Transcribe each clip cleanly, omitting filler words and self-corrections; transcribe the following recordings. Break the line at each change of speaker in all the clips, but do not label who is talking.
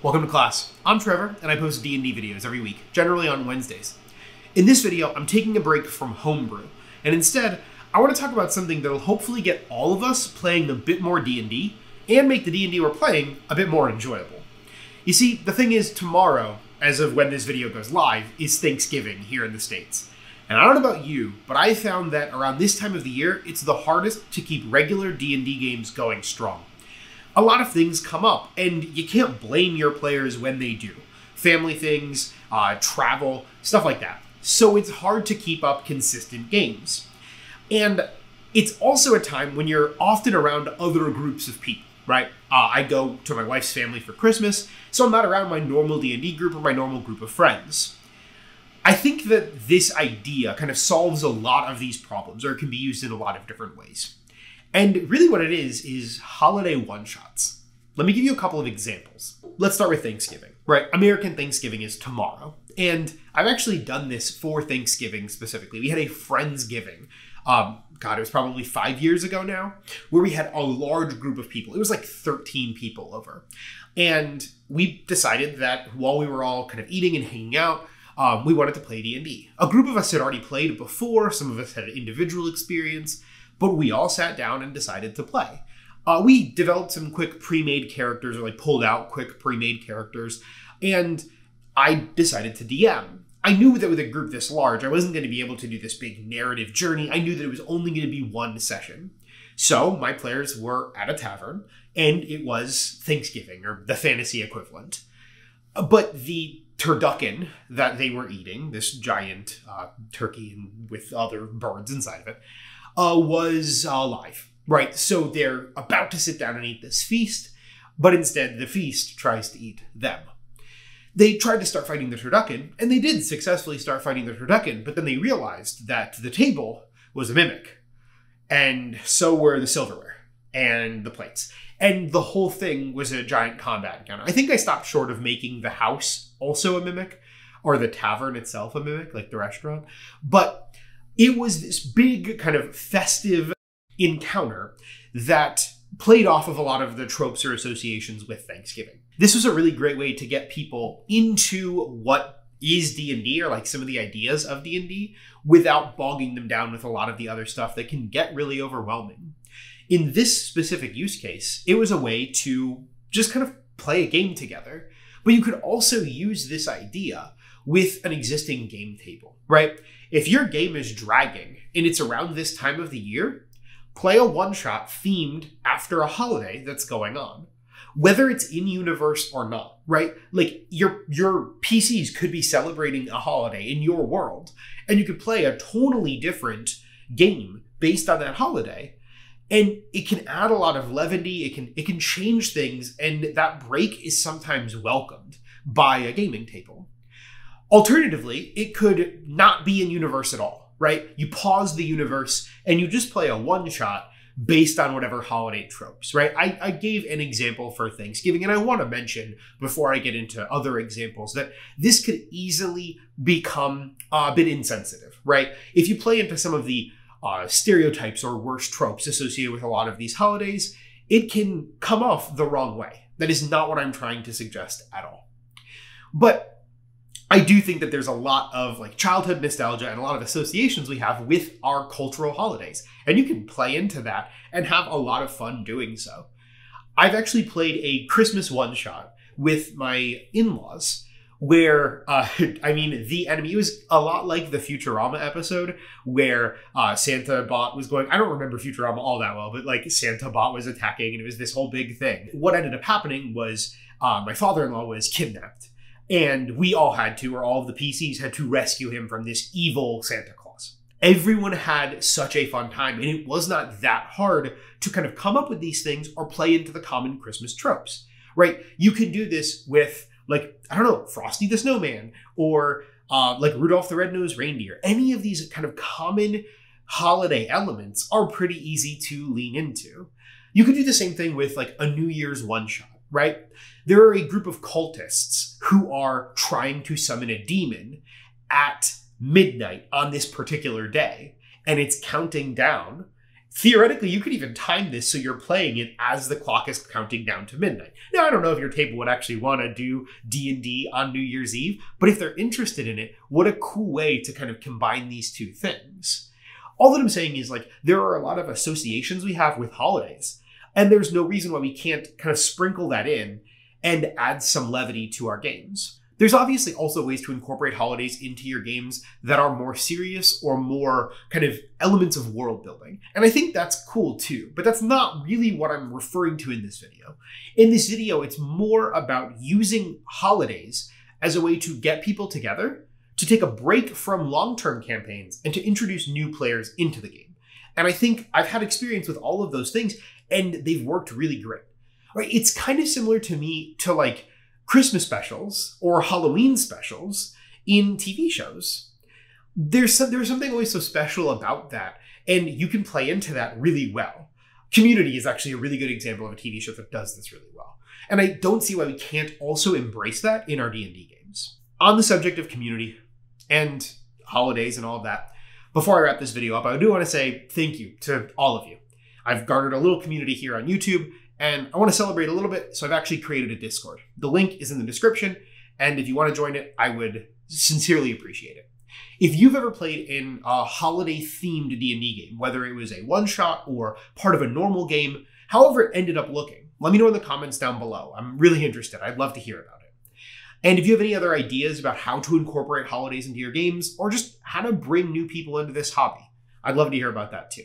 Welcome to class. I'm Trevor, and I post D&D videos every week, generally on Wednesdays. In this video, I'm taking a break from Homebrew, and instead, I want to talk about something that'll hopefully get all of us playing a bit more D&D, and make the D&D we're playing a bit more enjoyable. You see, the thing is, tomorrow, as of when this video goes live, is Thanksgiving here in the States. And I don't know about you, but I found that around this time of the year, it's the hardest to keep regular D&D games going strong. A lot of things come up, and you can't blame your players when they do. Family things, travel, stuff like that. So it's hard to keep up consistent games. And it's also a time when you're often around other groups of people, right? I go to my wife's family for Christmas, so I'm not around my normal D&D group or my normal group of friends. I think that this idea kind of solves a lot of these problems, or it can be used in a lot of different ways. And really what it is holiday one-shots. Let me give you a couple of examples. Let's start with Thanksgiving, right? American Thanksgiving is tomorrow. And I've actually done this for Thanksgiving specifically. We had a Friendsgiving, it was probably 5 years ago now, where we had a large group of people. It was like 13 people over. And we decided that while we were all kind of eating and hanging out, we wanted to play D&D. A group of us had already played before. Some of us had individual experience. But we all sat down and decided to play. We developed some quick pre-made characters, or pulled out quick pre-made characters, and I decided to DM. I knew that with a group this large, I wasn't going to be able to do this big narrative journey. I knew that it was only going to be one session. So my players were at a tavern, and it was Thanksgiving, or the fantasy equivalent. But the turducken that they were eating, this giant turkey with other birds inside of it, was alive, right? So they're about to sit down and eat this feast, but instead the feast tries to eat them. They tried to start fighting the turducken, and they did successfully start fighting the turducken, but then they realized that the table was a mimic, and so were the silverware and the plates. And the whole thing was a giant combat encounter. I think I stopped short of making the house also a mimic, or the tavern itself a mimic, like the restaurant, but it was this big kind of festive encounter that played off of a lot of the tropes or associations with Thanksgiving. This was a really great way to get people into what is D&D, or some of the ideas of D&D, without bogging them down with a lot of the other stuff that can get really overwhelming. In this specific use case, it was a way to just kind of play a game together. But you could also use this idea with an existing game table, right? If your game is dragging and it's around this time of the year, play a one-shot themed after a holiday that's going on. Whether it's in-universe or not, right? Your PCs could be celebrating a holiday in your world, and you could play a totally different game based on that holiday. And it can add a lot of levity, it can change things, and that break is sometimes welcomed by a gaming table. Alternatively, it could not be in universe at all, right? You pause the universe and you just play a one-shot based on whatever holiday tropes, right? I gave an example for Thanksgiving, and I want to mention, before I get into other examples, that this could easily become a bit insensitive, right? If you play into some of the stereotypes or worse tropes associated with a lot of these holidays, it can come off the wrong way. That is not what I'm trying to suggest at all. But I do think that there's a lot of childhood nostalgia and a lot of associations we have with our cultural holidays. And you can play into that and have a lot of fun doing so. I've actually played a Christmas one-shot with my in-laws where, the enemy, it was a lot like the Futurama episode where Santa Bot was going, I don't remember Futurama all that well, but Santa Bot was attacking and it was this whole big thing. What ended up happening was my father-in-law was kidnapped. And we all had to, or all of the PCs had to rescue him from this evil Santa Claus. Everyone had such a fun time, and it was not that hard to kind of come up with these things or play into the common Christmas tropes, right? You can do this with, Frosty the Snowman, or Rudolph the Red-Nosed Reindeer. Any of these kind of common holiday elements are pretty easy to lean into. You could do the same thing with a New Year's one-shot, right? There are a group of cultists who are trying to summon a demon at midnight on this particular day, and it's counting down, Theoretically, you could even time this so you're playing it as the clock is counting down to midnight. Now, I don't know if your table would actually want to do D&D on New Year's Eve, but if they're interested in it, what a cool way to kind of combine these two things. All that I'm saying is, like, there are a lot of associations we have with holidays, and there's no reason why we can't kind of sprinkle that in and add some levity to our games. There's obviously also ways to incorporate holidays into your games that are more serious or more kind of elements of world building. And I think that's cool too, but that's not really what I'm referring to in this video. In this video, it's more about using holidays as a way to get people together, to take a break from long-term campaigns, and to introduce new players into the game. And I think I've had experience with all of those things, and they've worked really great. Right? It's kind of similar to me to like Christmas specials or Halloween specials in TV shows. There's something always so special about that, and you can play into that really well. Community is actually a really good example of a TV show that does this really well. And I don't see why we can't also embrace that in our D&D games. On the subject of community and holidays and all of that, before I wrap this video up, I do want to say thank you to all of you. I've garnered a little community here on YouTube, and I want to celebrate a little bit, so I've actually created a Discord. The link is in the description, and if you want to join it, I would sincerely appreciate it. If you've ever played in a holiday-themed D&D game, whether it was a one-shot or part of a normal game, however it ended up looking, let me know in the comments down below. I'm really interested. I'd love to hear about it. And if you have any other ideas about how to incorporate holidays into your games, or just how to bring new people into this hobby, I'd love to hear about that too.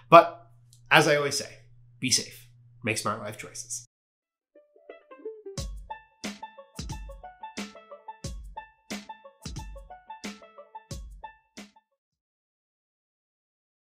But as I always say, be safe. Make smart life choices.